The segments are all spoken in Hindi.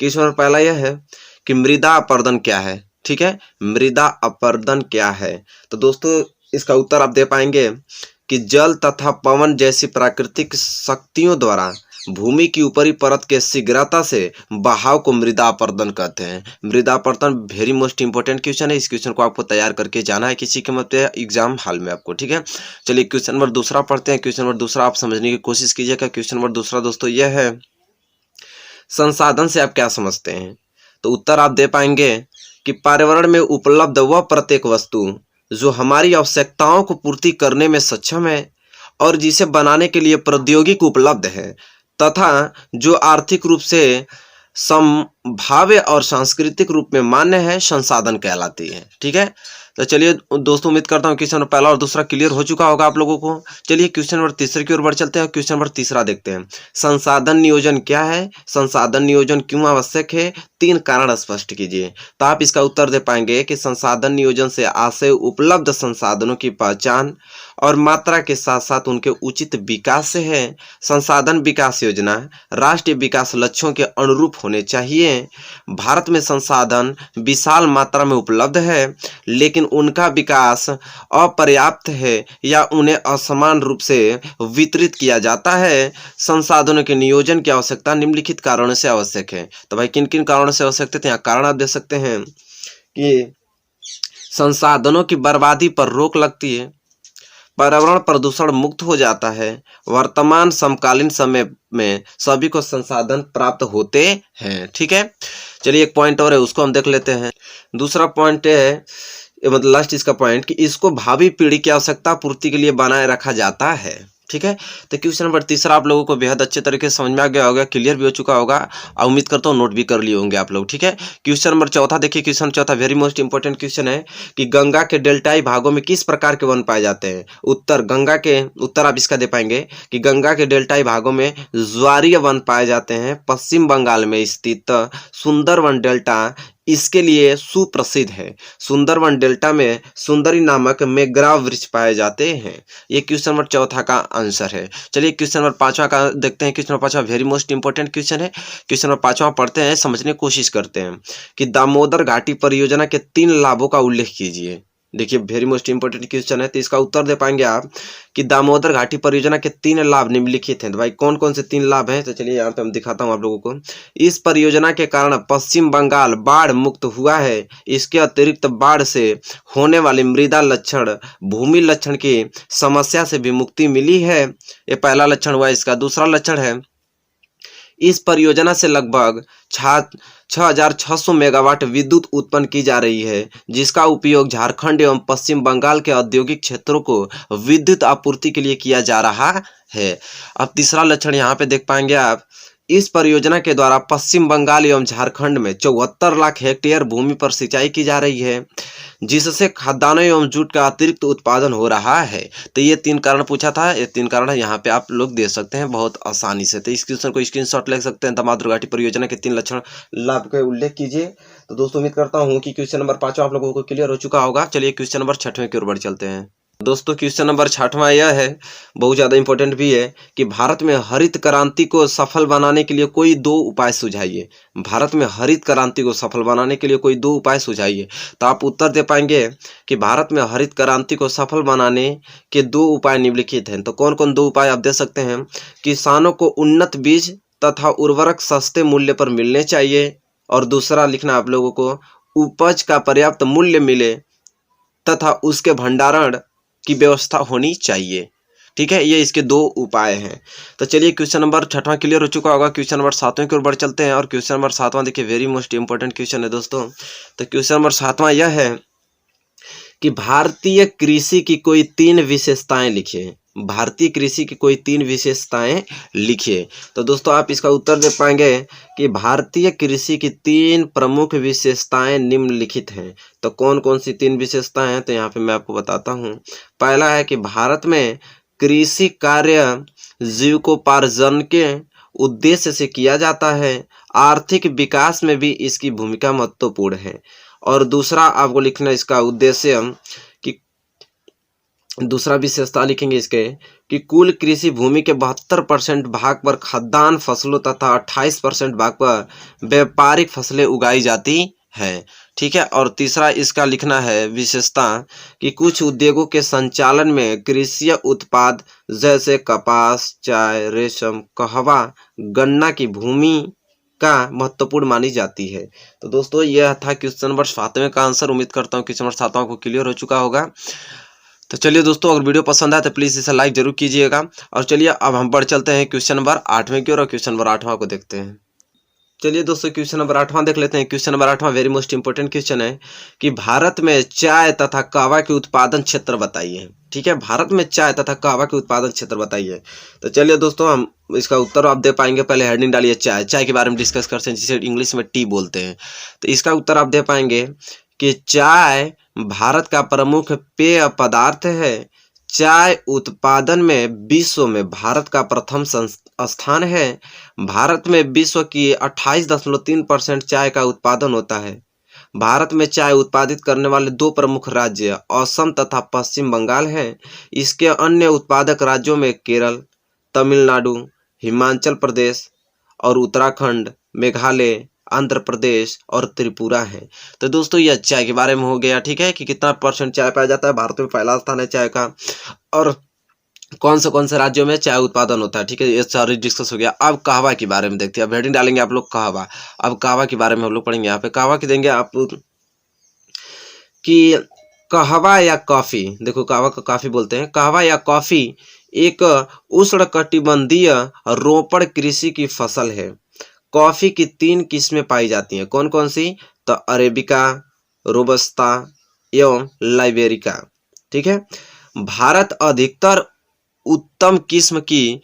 क्वेश्चन नंबर पहला यह है कि मृदा अपरदन क्या है। ठीक है, मृदा अपरदन क्या है? तो दोस्तों इसका उत्तर आप दे पाएंगे कि जल तथा पवन जैसी प्राकृतिक शक्तियों द्वारा भूमि की ऊपरी परत के शीघ्रता से बहाव को मृदा अपरदन कहते हैं। मृदा अपरदन वेरी मोस्ट इंपॉर्टेंट क्वेश्चन है। इस क्वेश्चन को आपको तैयार करके जाना है किसी कीमत पे एग्जाम हॉल में आपको। ठीक है, चलिए क्वेश्चन नंबर दूसरा पढ़ते हैं। क्वेश्चन नंबर दूसरा आप समझने की कोशिश कीजिएगा। क्वेश्चन नंबर दूसरा दोस्तों यह है, संसाधन से आप क्या समझते हैं? तो उत्तर आप दे पाएंगे कि पर्यावरण में उपलब्ध वह प्रत्येक वस्तु जो हमारी आवश्यकताओं को पूर्ति करने में सक्षम है और जिसे बनाने के लिए प्रौद्योगिकी उपलब्ध है तथा जो आर्थिक रूप से संभाव्य और सांस्कृतिक रूप में मान्य है, संसाधन कहलाती है। ठीक है, तो चलिए दोस्तों उम्मीद करता हूँ क्वेश्चन नंबर पहला और दूसरा क्लियर हो चुका होगा आप लोगों को। चलिए क्वेश्चन नंबर तीसरे की ओर बढ़ चलते हैं। क्वेश्चन नंबर तीसरा देखते हैं, संसाधन नियोजन क्या है? संसाधन नियोजन क्यों आवश्यक है? 3 कारण स्पष्ट कीजिए। तो आप इसका उत्तर दे पाएंगे कि संसाधन नियोजन से आशय उपलब्ध संसाधनों की पहचान और मात्रा के साथ साथ उनके उचित विकास से है। संसाधन विकास योजना राष्ट्रीय विकास लक्ष्यों के अनुरूप होने चाहिए। भारत में संसाधन विशाल मात्रा में उपलब्ध है लेकिन उनका विकास अपर्याप्त है या उन्हें असमान रूप से वितरित किया जाता है। संसाधनों के नियोजन की आवश्यकता निम्नलिखित कारणों से आवश्यक है। तो भाई किन किन कारणों से आवश्यक है? यहाँ कारण आप दे सकते हैं कि संसाधनों की बर्बादी पर रोक लगती है, पर्यावरण प्रदूषण मुक्त हो जाता है, वर्तमान समकालीन समय में सभी को संसाधन प्राप्त होते हैं। ठीक है, चलिए एक पॉइंट और है उसको हम देख लेते हैं। दूसरा पॉइंट है, मतलब लास्ट इसका पॉइंट, कि इसको भावी पीढ़ी की आवश्यकता पूर्ति के लिए बनाए रखा जाता है। ठीक है, तो क्वेश्चन नंबर तीसरा आप लोगों को बेहद अच्छे तरीके से समझ में आ गया होगा, क्लियर भी हो चुका होगा और उम्मीद करता हूँ नोट भी कर लिए होंगे आप लोग। ठीक है, क्वेश्चन नंबर चौथा देखिए। क्वेश्चन चौथा वेरी मोस्ट इंपॉर्टेंट क्वेश्चन है कि गंगा के डेल्टाई भागों में किस प्रकार के वन पाए जाते हैं? उत्तर आप इसका दे पाएंगे कि गंगा के डेल्टाई भागों में ज्वारीय वन पाए जाते हैं। पश्चिम बंगाल में स्थित सुंदरवन डेल्टा इसके लिए सुप्रसिद्ध है। सुंदरवन डेल्टा में सुंदरी नामक मैंग्रोव वृक्ष पाए जाते हैं। ये क्वेश्चन नंबर चौथा का आंसर है। चलिए क्वेश्चन नंबर पांचवा का देखते हैं। क्वेश्चन नंबर पांचवा वेरी मोस्ट इंपॉर्टेंट क्वेश्चन है। क्वेश्चन नंबर पांचवा पढ़ते हैं, समझने की कोशिश करते हैं कि दामोदर घाटी परियोजना के 3 लाभों का उल्लेख कीजिए। देखिए वेरी मोस्ट इंपॉर्टेंट क्वेश्चन है, तो इसका उत्तर दे पाएंगे आप कि दामोदर घाटी परियोजना के 3 लाभ निम्नलिखित हैं। तो भाई कौन कौन से 3 लाभ हैं? तो चलिए यहाँ पे हम दिखाता हूँ आप लोगों को। इस परियोजना के कारण पश्चिम बंगाल बाढ़ मुक्त हुआ है। इसके अतिरिक्त बाढ़ से होने वाली मृदा लक्षण भूमि लक्षण की समस्या से भी मुक्ति मिली है। ये पहला लक्षण हुआ इसका। दूसरा लक्षण है, इस परियोजना से लगभग 6,600 मेगावाट विद्युत उत्पन्न की जा रही है जिसका उपयोग झारखंड एवं पश्चिम बंगाल के औद्योगिक क्षेत्रों को विद्युत आपूर्ति के लिए किया जा रहा है। अब तीसरा लक्षण यहाँ पे देख पाएंगे आप, इस परियोजना के द्वारा पश्चिम बंगाल एवं झारखंड में 74 लाख हेक्टेयर भूमि पर सिंचाई की जा रही है जिससे खाद्यान्नों एवं जूट का अतिरिक्त उत्पादन हो रहा है। तो ये 3 कारण पूछा था, ये 3 कारण यहाँ पे आप लोग दे सकते हैं बहुत आसानी से। तो इस क्वेश्चन को स्क्रीनशॉट ले सकते हैं। दामोदर घाटी परियोजना के 3 लक्षण लाभ का उल्लेख कीजिए। तो दोस्तों उम्मीद करता हूँ कि क्वेश्चन नंबर 5 आप लोगों को क्लियर हो चुका होगा। चलिए क्वेश्चन नंबर 6वें की ओर बढ़ चलते हैं। दोस्तों क्वेश्चन नंबर 6वां यह है, बहुत ज़्यादा इंपॉर्टेंट भी है, कि भारत में हरित क्रांति को सफल बनाने के लिए कोई 2 उपाय सुझाइए। भारत में हरित क्रांति को सफल बनाने के लिए कोई 2 उपाय सुझाइए। तो आप उत्तर दे पाएंगे कि भारत में हरित क्रांति को सफल बनाने के 2 उपाय निम्नलिखित हैं। तो कौन कौन 2 उपाय आप दे सकते हैं? किसानों को उन्नत बीज तथा उर्वरक सस्ते मूल्य पर मिलने चाहिए, और दूसरा लिखना आप लोगों को, उपज का पर्याप्त मूल्य मिले तथा उसके भंडारण की व्यवस्था होनी चाहिए। ठीक है, ये इसके 2 उपाय हैं। तो चलिए क्वेश्चन नंबर 6वां क्लियर हो चुका होगा। क्वेश्चन नंबर 7वें की ओर बढ़ चलते हैं। और क्वेश्चन नंबर 7वां देखिए वेरी मोस्ट इंपॉर्टेंट क्वेश्चन है दोस्तों। तो क्वेश्चन नंबर 7वां यह है कि भारतीय कृषि की कोई 3 विशेषताएं लिखिए। भारतीय कृषि की कोई 3 विशेषताएं लिखिए। तो दोस्तों आप इसका उत्तर दे पाएंगे कि भारतीय कृषि की 3 प्रमुख विशेषताएं निम्नलिखित हैं। तो कौन कौन सी 3 विशेषताएं हैं? तो यहाँ पे मैं आपको बताता हूँ। पहला है कि भारत में कृषि कार्य जीविकोपार्जन के उद्देश्य से किया जाता है, आर्थिक विकास में भी इसकी भूमिका महत्वपूर्ण है। और दूसरा आपको लिखना इसका उद्देश्य कि दूसरा विशेषता लिखेंगे इसके कि कुल कृषि भूमि के 72% भाग पर खाद्यान्न फसलों तथा 28% भाग पर व्यापारिक फसलें उगाई जाती है। ठीक है। और तीसरा इसका लिखना है विशेषता कि कुछ उद्योगों के संचालन में कृषि उत्पाद जैसे कपास, चाय, रेशम, कहवा, गन्ना की भूमि का महत्वपूर्ण मानी जाती है। तो दोस्तों यह था क्वेश्चन नंबर 7वें का आंसर। उम्मीद करता हूँ क्वेश्चन नंबर 7वां को क्लियर हो चुका होगा। तो चलिए दोस्तों, अगर वीडियो पसंद आए तो प्लीज़ इसे लाइक जरूर कीजिएगा। और चलिए अब हम बढ़ चलते हैं क्वेश्चन नंबर 8वें की ओर और क्वेश्चन नंबर 8वां को देखते हैं। चलिए दोस्तों, क्वेश्चन नंबर 8वां देख लेते हैं। क्वेश्चन नंबर 8वां वेरी मोस्ट इंपोर्टेंट क्वेश्चन है कि भारत में चाय तथा कहवा के उत्पादन क्षेत्र बताइए। ठीक है, भारत में चाय तथा कहवा के उत्पादन क्षेत्र बताइए। तो चलिए दोस्तों, हम इसका उत्तर आप दे पाएंगे। पहले हेडिंग डालिए चाय, चाय के बारे में डिस्कस करते हैं, जिसे इंग्लिश में टी बोलते हैं। तो इसका उत्तर आप दे पाएंगे कि चाय भारत का प्रमुख पेय पदार्थ है। चाय उत्पादन में विश्व में भारत का प्रथम स्थान है। भारत में विश्व की 28.3% चाय का उत्पादन होता है। भारत में चाय उत्पादित करने वाले 2 प्रमुख राज्य असम तथा पश्चिम बंगाल हैं। इसके अन्य उत्पादक राज्यों में केरल, तमिलनाडु, हिमाचल प्रदेश और उत्तराखंड, मेघालय, आंध्र प्रदेश और त्रिपुरा है। तो दोस्तों यह चाय के बारे में हो गया। ठीक है, कि कितना परसेंट चाय पाया जाता है। भारत में पहला स्थान है चाय का, और कौन से राज्यों में चाय उत्पादन होता है। ठीक है, ये सारी डिस्कस हो गया। अब कहवा के बारे में देखते हैं। अब हेडिंग डालेंगे आप लोग कहवा। अब कहवा के बारे में हम लोग पढ़ेंगे। यहाँ पे कहवा की देंगे आप कि कहवा या कॉफी, देखो कहवा को कॉफी बोलते हैं। कहवा या कॉफी एक उष्णकटिबंधीय रोपण कृषि की फसल है। कॉफी की 3 किस्में पाई जाती हैं। कौन कौन सी? तो अरेबिका, रोबस्ता एवं लाइबेरिका। ठीक है, भारत अधिकतर उत्तम किस्म की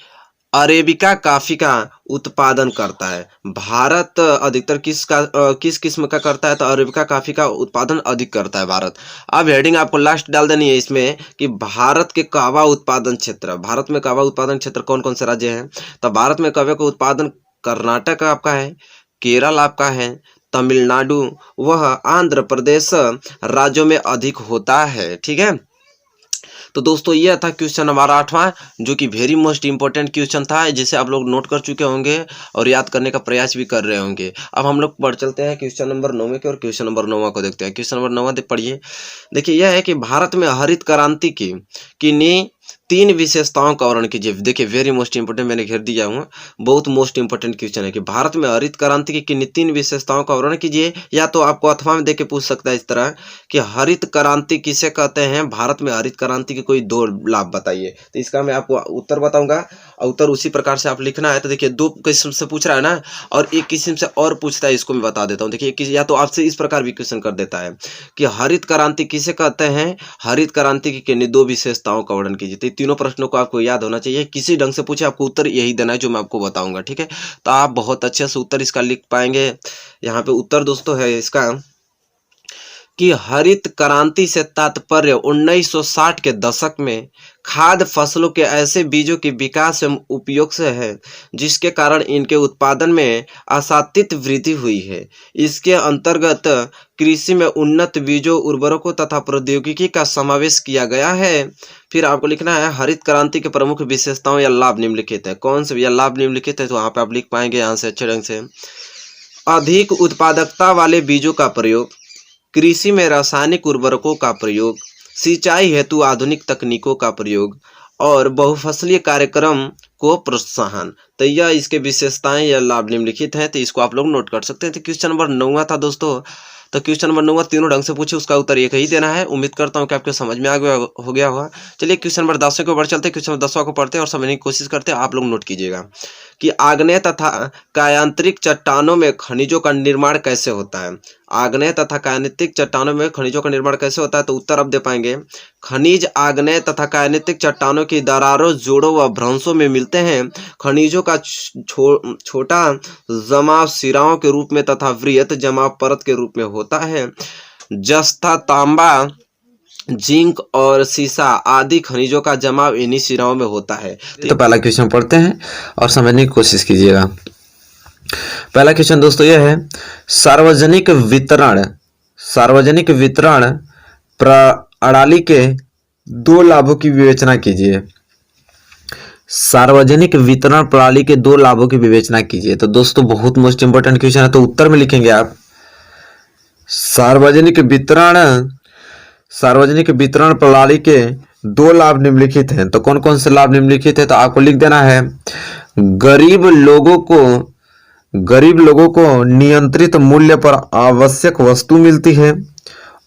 अरेबिका कॉफी का उत्पादन करता है। भारत अधिकतर किस किस्म का करता है? तो अरेबिका कॉफी का उत्पादन अधिक करता है भारत। अब हेडिंग आपको लास्ट डाल देनी है इसमें कि भारत के कहवा उत्पादन क्षेत्र। भारत में कहवा उत्पादन क्षेत्र कौन कौन से राज्य हैं? तो भारत में कहवे का उत्पादन कर्नाटक आपका है, केरल आपका है, तमिलनाडु वह आंध्र प्रदेश राज्यों में अधिक होता है। ठीक है, तो दोस्तों यह था क्वेश्चन नंबर 8वां, जो कि वेरी मोस्ट इंपॉर्टेंट क्वेश्चन था, जिसे आप लोग नोट कर चुके होंगे और याद करने का प्रयास भी कर रहे होंगे। अब हम लोग बढ़ चलते हैं क्वेश्चन नंबर 9 के और क्वेश्चन नंबर 9 को देखते हैं। क्वेश्चन नंबर 9 पढ़िए। देखिए यह है कि भारत में हरित क्रांति की किन्हीं 3 विशेषताओं का वर्णन कीजिए। देखिए वेरी मोस्ट इंपोर्टेंट, मैंने घेर दिया हूँ, बहुत मोस्ट इंपोर्टेंट क्वेश्चन है कि भारत में हरित क्रांति की किन्हीं 3 विशेषताओं का वर्णन कीजिए। या तो आपको अथवा में देके पूछ सकता है इस तरह कि हरित क्रांति किसे कहते हैं, भारत में हरित क्रांति के कोई 2 लाभ बताइए। तो इसका मैं आपको उत्तर बताऊंगा और उत्तर उसी प्रकार से आप लिखना है। तो देखिए 2 किस्म से पूछ रहा है ना, और एक किस्म से और पूछता है, इसको मैं बता देता हूँ। देखिए या तो आपसे इस प्रकार भी क्वेश्चन कर देता है कि हरित क्रांति किसे कहते हैं, हरित क्रांति की किन्हीं 2 विशेषताओं का वर्णन कीजिए। तो तीनों प्रश्नों को आपको याद होना चाहिए। किसी ढंग से पूछे आपको उत्तर यही देना है जो मैं आपको बताऊंगा। ठीक है, तो आप बहुत अच्छे से उत्तर इसका लिख पाएंगे। यहाँ पे उत्तर दोस्तों है इसका कि हरित क्रांति से तात्पर्य 1960 के दशक में खाद्य फसलों के ऐसे बीजों के विकास एवं उपयोग से है जिसके कारण इनके उत्पादन में आशातीत वृद्धि हुई है। इसके अंतर्गत कृषि में उन्नत बीजों, उर्वरकों तथा प्रौद्योगिकी का समावेश किया गया है। फिर आपको लिखना है हरित क्रांति के प्रमुख विशेषताओं या लाभ निम्नलिखित है। कौन से या लाभ निम्नलिखित है, तो वहाँ पे आप लिख पाएंगे यहाँ से अच्छे ढंग से। अधिक उत्पादकता वाले बीजों का प्रयोग, कृषि में रासायनिक उर्वरकों का प्रयोग, सिंचाई हेतु आधुनिक तकनीकों का प्रयोग और बहुफसलीय कार्यक्रम को प्रोत्साहन। तो यह इसके विशेषताएं या लाभ निम्नलिखित हैं। तो इसको आप लोग नोट कर सकते हैं। तो क्वेश्चन नंबर 9 था दोस्तों। तो क्वेश्चन नंबर 9 तीनों ढंग से पूछे, उसका उत्तर एक ही देना है। उम्मीद करता हूँ कि आपको समझ में आ गया हो गया होगा। चलिए क्वेश्चन नंबर 10 के ऊपर चलते हैं। क्वेश्चन नंबर 10 को पढ़ते हैं और समझने की कोशिश करते हैं। आप लोग नोट कीजिएगा कि आग्नेय तथा कायांतरिक चट्टानों में खनिजों का निर्माण कैसे होता है। आग्नेय तथा कायांतरिक चट्टानों में खनिजों का निर्माण कैसे होता है, तो उत्तर आप दे पाएंगे। खनिज आग्नेय तथा कायांतरिक चट्टानों की दरारों, जोड़ों व भ्रंशों में मिलते हैं। खनिजों का छोटा जमाव सिराओं के रूप में तथा वृहत जमाव परत के रूप में होता है। जस्ता, तांबा, जिंक और सीसा आदि खनिजों का जमाव इन्हीं सिराओं में होता है। तो पहला क्वेश्चन पढ़ते हैं और समझने की कोशिश कीजिएगा। पहला क्वेश्चन दोस्तों यह है, सार्वजनिक वितरण प्रणाली के दो लाभों की विवेचना कीजिए। सार्वजनिक वितरण प्रणाली के दो लाभों की विवेचना कीजिए। तो दोस्तों बहुत मोस्ट इंपोर्टेंट क्वेश्चन है, तो उत्तर में लिखेंगे आप सार्वजनिक वितरण प्रणाली के दो लाभ निम्नलिखित हैं। तो कौन कौन से लाभ निम्नलिखित है, तो आपको लिख देना है गरीब लोगों को नियंत्रित मूल्य पर आवश्यक वस्तु मिलती है,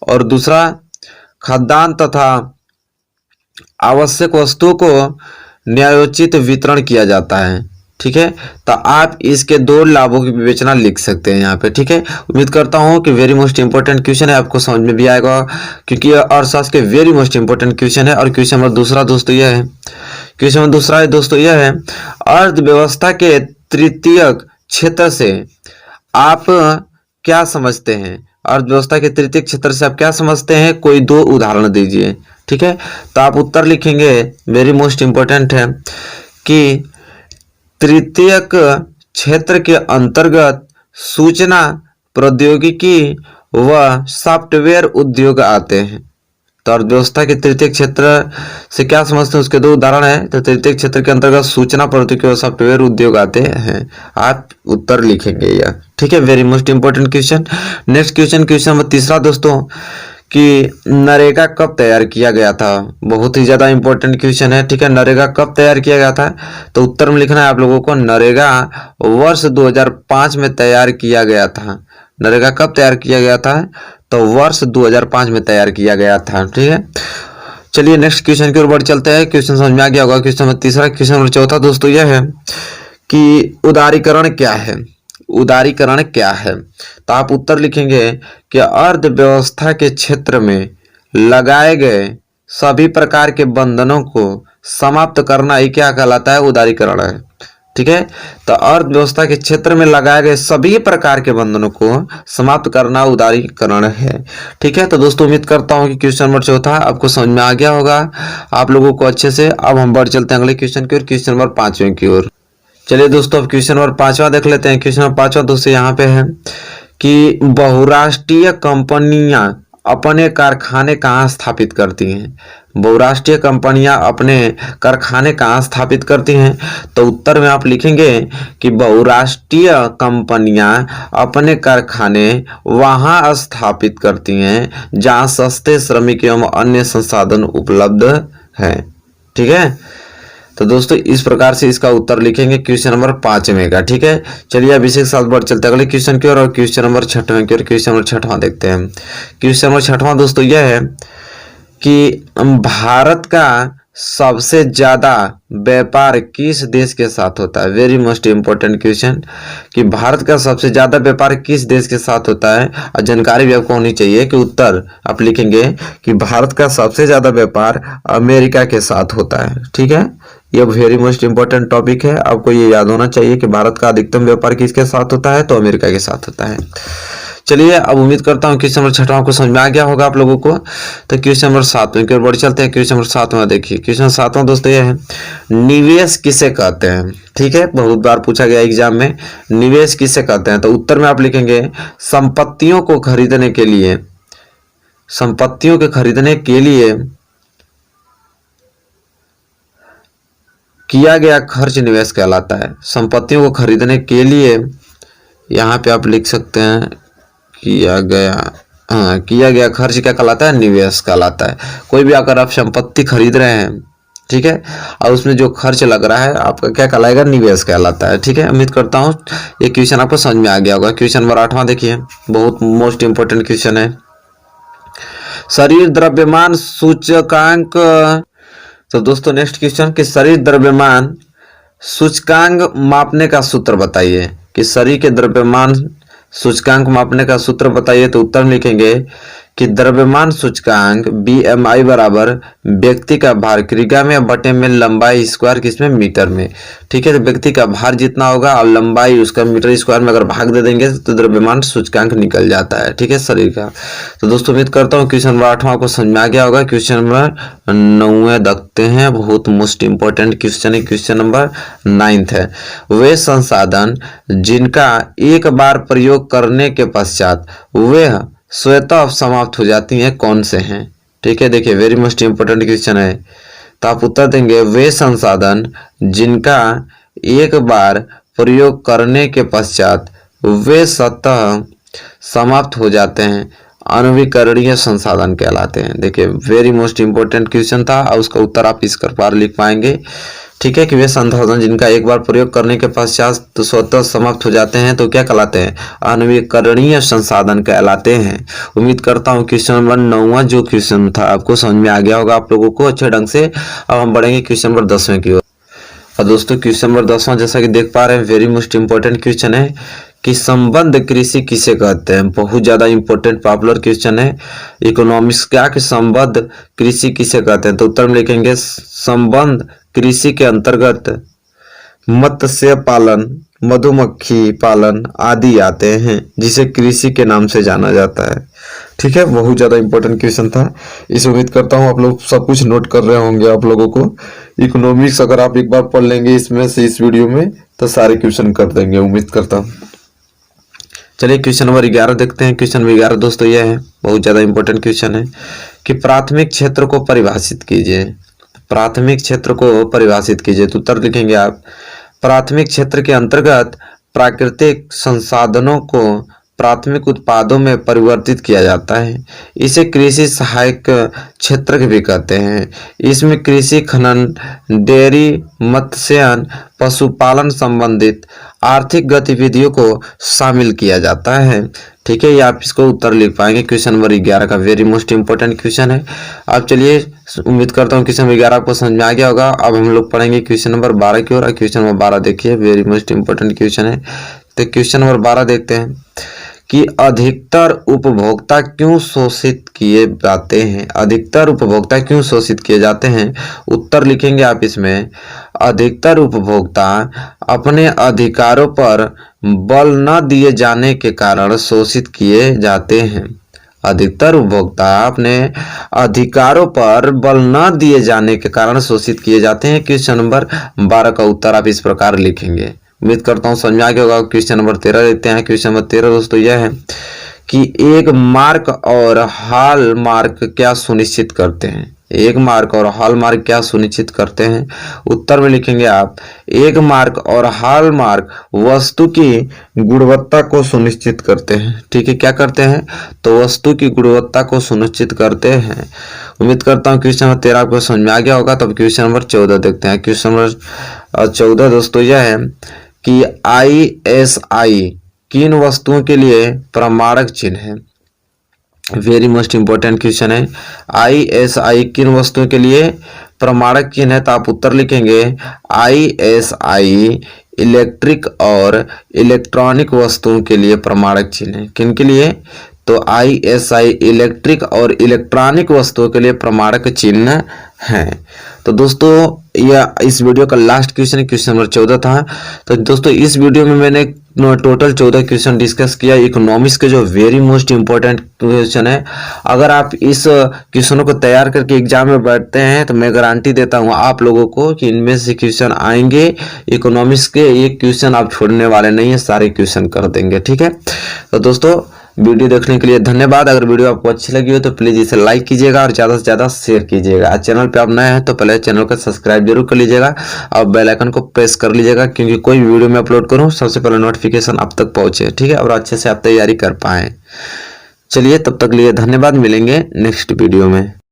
और दूसरा खाद्यान्न तथा आवश्यक वस्तुओं को न्यायोचित वितरण किया जाता है। ठीक है, तो आप इसके दो लाभों की विवेचना लिख सकते हैं यहाँ पे। ठीक है, उम्मीद करता हूँ कि वेरी मोस्ट इंपोर्टेंट क्वेश्चन है, आपको समझ में भी आएगा, क्योंकि यह अर्थशास्त्र के वेरी मोस्ट इंपोर्टेंट क्वेश्चन है। और क्वेश्चन नंबर दूसरा दोस्तों यह है अर्थव्यवस्था के तृतीयक क्षेत्र से आप क्या समझते हैं। अर्थव्यवस्था के तृतीयक क्षेत्र से आप क्या समझते हैं, कोई दो उदाहरण दीजिए। ठीक है, तो आप उत्तर लिखेंगे, वेरी मोस्ट इंपोर्टेंट है कि तृतीयक क्षेत्र के अंतर्गत सूचना प्रौद्योगिकी व सॉफ्टवेयर उद्योग आते हैं। तो अर्थव्यवस्था के तृतीय क्षेत्र से क्या समझते हैं, उसके दो उदाहरण है। तो तृतीय क्षेत्र के अंतर्गत सूचना प्रौद्योगिकी और सॉफ्टवेयर उद्योग आते हैं, आप उत्तर लिखेंगे यह। ठीक है, very most important question. Next question number तीसरा दोस्तों कि नरेगा कब तैयार किया गया था। बहुत ही ज्यादा इंपॉर्टेंट क्वेश्चन है। ठीक है, नरेगा कब तैयार किया गया था, तो उत्तर में लिखना है आप लोगों को नरेगा वर्ष 2005 में तैयार किया गया था। नरेगा कब तैयार किया गया था, तो वर्ष 2005 में तैयार किया गया था। ठीक है, चलिए नेक्स्ट क्वेश्चन की ओर बढ़ चलते हैं। क्वेश्चन समझ में आ गया होगा। क्वेश्चन नंबर तीसरा। क्वेश्चन नंबर चौथा दोस्तों यह है कि उदारीकरण क्या है। उदारीकरण क्या है, तो आप उत्तर लिखेंगे कि अर्थव्यवस्था के क्षेत्र में लगाए गए सभी प्रकार के बंधनों को समाप्त करना ही क्या कहलाता है, उदारीकरण है। ठीक है, तो अर्थव्यवस्था के क्षेत्र में लगाए गए सभी प्रकार के बंधनों को समाप्त करना उदारीकरण है। ठीक है, तो दोस्तों उम्मीद करता हूं कि क्वेश्चन नंबर चौथा आपको समझ में आ गया होगा आप लोगों को अच्छे से। अब हम बढ़ चलते हैं अगले क्वेश्चन की ओर, क्वेश्चन नंबर 5वें की ओर। चलिए दोस्तों अब क्वेश्चन नंबर 5वां देख लेते हैं। क्वेश्चन नंबर 5वां दोस्तों यहाँ पे है कि बहुराष्ट्रीय कंपनियां अपने कारखाने कहाँ स्थापित करती हैं। बहुराष्ट्रीय कंपनियां अपने कारखाने कहाँ स्थापित करती हैं, तो उत्तर में आप लिखेंगे कि बहुराष्ट्रीय कंपनियां अपने कारखाने वहां स्थापित करती हैं जहां सस्ते श्रमिक एवं अन्य संसाधन उपलब्ध हैं। ठीक है, तो दोस्तों इस प्रकार से इसका उत्तर लिखेंगे क्वेश्चन नंबर 5वें का। ठीक है, चलिए अब इसी के साथ बढ़ चलते हैं अगले क्वेश्चन की ओर, और क्वेश्चन नंबर 6वें की ओर। क्वेश्चन नंबर 6वां देखते हैं। क्वेश्चन नंबर 6वां दोस्तों यह है कि भारत का सबसे ज्यादा व्यापार किस देश के साथ होता है। वेरी मोस्ट इंपोर्टेंट क्वेश्चन कि भारत का सबसे ज्यादा व्यापार किस देश के साथ होता है, और जानकारी भी आपको होनी चाहिए कि उत्तर आप लिखेंगे कि भारत का सबसे ज्यादा व्यापार अमेरिका के साथ होता है। ठीक है, ये वेरी मोस्ट इंपोर्टेंट टॉपिक है, आपको ये याद होना चाहिए कि भारत का अधिकतम व्यापार किसके साथ होता है, तो अमेरिका के साथ होता है। चलिए अब उम्मीद करता हूँ क्वेश्चन नंबर 6वां को समझ में आ गया होगा आप लोगों को। तो क्वेश्चन नंबर 7वें की ओर बढ़ चलते हैं। क्वेश्चन नंबर 7वां देखिए। क्वेश्चन 7वां दोस्तों यह है निवेश किसे कहते हैं। ठीक है, बहुत बार पूछा गया एग्जाम में, निवेश किसे कहते हैं, तो उत्तर में आप लिखेंगे संपत्तियों को खरीदने के लिए, संपत्तियों के खरीदने के लिए किया गया खर्च निवेश कहलाता है। संपत्तियों को खरीदने के लिए यहाँ पे आप लिख सकते हैं किया गया खर्च क्या कहलाता है, निवेश कहलाता है। कोई भी अगर आप संपत्ति खरीद रहे हैं, ठीक है, और उसमें जो खर्च लग रहा है आपका क्या कहलाएगा, निवेश कहलाता है। ठीक है, उम्मीद करता हूँ ये क्वेश्चन आपको समझ में आ गया होगा। क्वेश्चन नंबर 8वां देखिए, बहुत मोस्ट इंपोर्टेंट क्वेश्चन है। शरीर द्रव्यमान सूचकांक। तो दोस्तों नेक्स्ट क्वेश्चन कि शरीर द्रव्यमान सूचकांक मापने का सूत्र बताइए, कि शरीर के द्रव्यमान सूचकांक मापने का सूत्र बताइए। तो उत्तर में लिखेंगे कि द्रव्यमान सूचकांक BMI बराबर व्यक्ति का भार क्रिया में बटे में लंबाई स्क्वायर किसमें, मीटर में। ठीक है, तो व्यक्ति का भार जितना होगा और लंबाई उसका मीटर स्क्वायर में अगर भाग दे देंगे तो द्रव्यमान सूचकांक निकल जाता है। ठीक है, शरीर का। तो दोस्तों उम्मीद करता हूँ क्वेश्चन नंबर 8वां को समझ में आ गया होगा। क्वेश्चन नंबर 9 देखते हैं, बहुत मोस्ट इंपोर्टेंट क्वेश्चन है। क्वेश्चन नंबर 9 है, वे संसाधन जिनका एक बार प्रयोग करने के पश्चात वे स्वतः समाप्त हो जाती हैं कौन से हैं। ठीक है, देखिए वेरी मोस्ट इम्पोर्टेंट क्वेश्चन है। तो आप उत्तर देंगे वे संसाधन जिनका एक बार प्रयोग करने के पश्चात वे स्वतः समाप्त हो जाते हैं अनवीकरणीय संसाधन कहलाते हैं। देखिए वेरी मोस्ट इम्पोर्टेंट क्वेश्चन था और उसका उत्तर आप इस प्रकार लिख पाएंगे। ठीक है कि वे संसाधन जिनका एक बार प्रयोग करने के पश्चात तो स्वतः समाप्त हो जाते हैं तो क्या कहलाते हैं? अनवीकरणीय संसाधन कहलाते हैं। उम्मीद करता हूँ क्वेश्चन नंबर 9वां जो क्वेश्चन था आपको समझ में आ गया होगा आप लोगों को अच्छे ढंग से। अब हम बढ़ेंगे क्वेश्चन नंबर 10वें की ओर। और दोस्तों क्वेश्चन नंबर 10वां जैसा कि देख पा रहे हैं वेरी मोस्ट इम्पोर्टेंट क्वेश्चन है कि संबंध कृषि किसे कहते हैं। बहुत ज्यादा इंपॉर्टेंट पॉपुलर क्वेश्चन है इकोनॉमिक्स का कि संबंध कृषि किसे कहते हैं। तो उत्तर में लिखेंगे संबंध कृषि के अंतर्गत मत्स्य पालन, मधुमक्खी पालन आदि आते हैं जिसे कृषि के नाम से जाना जाता है। ठीक है, बहुत ज्यादा इंपॉर्टेंट क्वेश्चन था। इस उम्मीद करता हूँ आप लोग सब कुछ नोट कर रहे होंगे। आप लोगों को इकोनॉमिक्स अगर आप एक बार पढ़ लेंगे इसमें से इस वीडियो में तो सारे क्वेश्चन कर देंगे उम्मीद करता हूँ। चलिए क्वेश्चन नंबर 11 देखते हैं। क्वेश्चन नंबर 11 दोस्तों यह है, बहुत ज्यादा इंपॉर्टेंट क्वेश्चन है कि प्राथमिक क्षेत्र को परिभाषित कीजिए। प्राथमिक क्षेत्र को परिभाषित कीजिए। तो उत्तर लिखेंगे आप प्राथमिक क्षेत्र के अंतर्गत प्राकृतिक संसाधनों को प्राथमिक उत्पादों में परिवर्तित किया जाता है। इसे कृषि सहायक क्षेत्र भी कहते हैं। इसमें कृषि, खनन, डेयरी, मत्स्यन, पशुपालन संबंधित आर्थिक गतिविधियों को शामिल किया जाता है। ठीक है, ये आप इसको उत्तर लिख पाएंगे। क्वेश्चन नंबर 11 का वेरी मोस्ट इंपॉर्टेंट क्वेश्चन है। अब चलिए उम्मीद करता हूँ क्वेश्चन नंबर 11 आपको समझ में आ गया होगा। अब हम लोग पढ़ेंगे क्वेश्चन नंबर 12 की ओर। क्वेश्चन नंबर 12 देखिए वेरी मोस्ट इंपॉर्टेंट क्वेश्चन है। तो क्वेश्चन नंबर 12 देखते हैं कि अधिकतर उपभोक्ता क्यों शोषित किए जाते हैं। अधिकतर उपभोक्ता क्यों शोषित किए जाते हैं। उत्तर लिखेंगे आप इसमें अधिकतर उपभोक्ता अपने अधिकारों पर बल न दिए जाने के कारण शोषित किए जाते हैं। अधिकतर उपभोक्ता अपने अधिकारों पर बल न दिए जाने के कारण शोषित किए जाते हैं। क्वेश्चन नंबर 12 का उत्तर आप इस प्रकार लिखेंगे। उम्मीद करता हूँ समझ में आ गया होगा। क्वेश्चन नंबर 13 देखते हैं। क्वेश्चन नंबर 13 दोस्तों यह है कि एक मार्क और हॉल मार्क क्या सुनिश्चित करते हैं। एक मार्क और हॉल मार्क क्या सुनिश्चित करते हैं। उत्तर में लिखेंगे आप एक मार्क और हॉल मार्क वस्तु की गुणवत्ता को सुनिश्चित करते हैं। ठीक है, क्या करते हैं तो वस्तु की गुणवत्ता को सुनिश्चित करते हैं। उम्मीद करता हूँ क्वेश्चन नंबर 13 आपको समझ में आ गया होगा। तब क्वेश्चन नंबर 14 देखते हैं। क्वेश्चन नंबर 14 दोस्तों यह है कि ISI किन वस्तुओं के लिए प्रमाणक चिन्ह है। वेरी मोस्ट इंपॉर्टेंट क्वेश्चन है। ISI किन वस्तुओं के लिए प्रमाणक चिन्ह है। तो आप उत्तर लिखेंगे ISI इलेक्ट्रिक और इलेक्ट्रॉनिक वस्तुओं के लिए प्रमाणक चिन्ह है। किन के लिए तो ISI इलेक्ट्रिक और इलेक्ट्रॉनिक वस्तुओं के लिए प्रमाणक चिन्ह है। तो दोस्तों यह इस वीडियो का लास्ट क्वेश्चन क्वेश्चन नंबर 14 था। तो दोस्तों इस वीडियो में मैंने टोटल 14 क्वेश्चन डिस्कस किया इकोनॉमिक्स के जो वेरी मोस्ट इंपॉर्टेंट क्वेश्चन है। अगर आप इस क्वेश्चनों को तैयार करके एग्जाम में बैठते हैं तो मैं गारंटी देता हूं आप लोगों को कि इनमें से क्वेश्चन आएंगे इकोनॉमिक्स के। एक क्वेश्चन आप छोड़ने वाले नहीं है, सारे क्वेश्चन कर देंगे। ठीक है, तो दोस्तों वीडियो देखने के लिए धन्यवाद। अगर वीडियो आपको अच्छी लगी हो तो प्लीज इसे लाइक कीजिएगा और ज्यादा से ज्यादा शेयर कीजिएगा। चैनल पे आप नए हैं तो पहले चैनल को सब्सक्राइब जरूर कर लीजिएगा और बेल आइकन को प्रेस कर लीजिएगा क्योंकि कोई भी वीडियो मैं अपलोड करूं सबसे पहले नोटिफिकेशन आप तक पहुंचे। ठीक है, और अच्छे से आप तैयारी कर पाए। चलिए तब तक लिए धन्यवाद, मिलेंगे नेक्स्ट वीडियो में।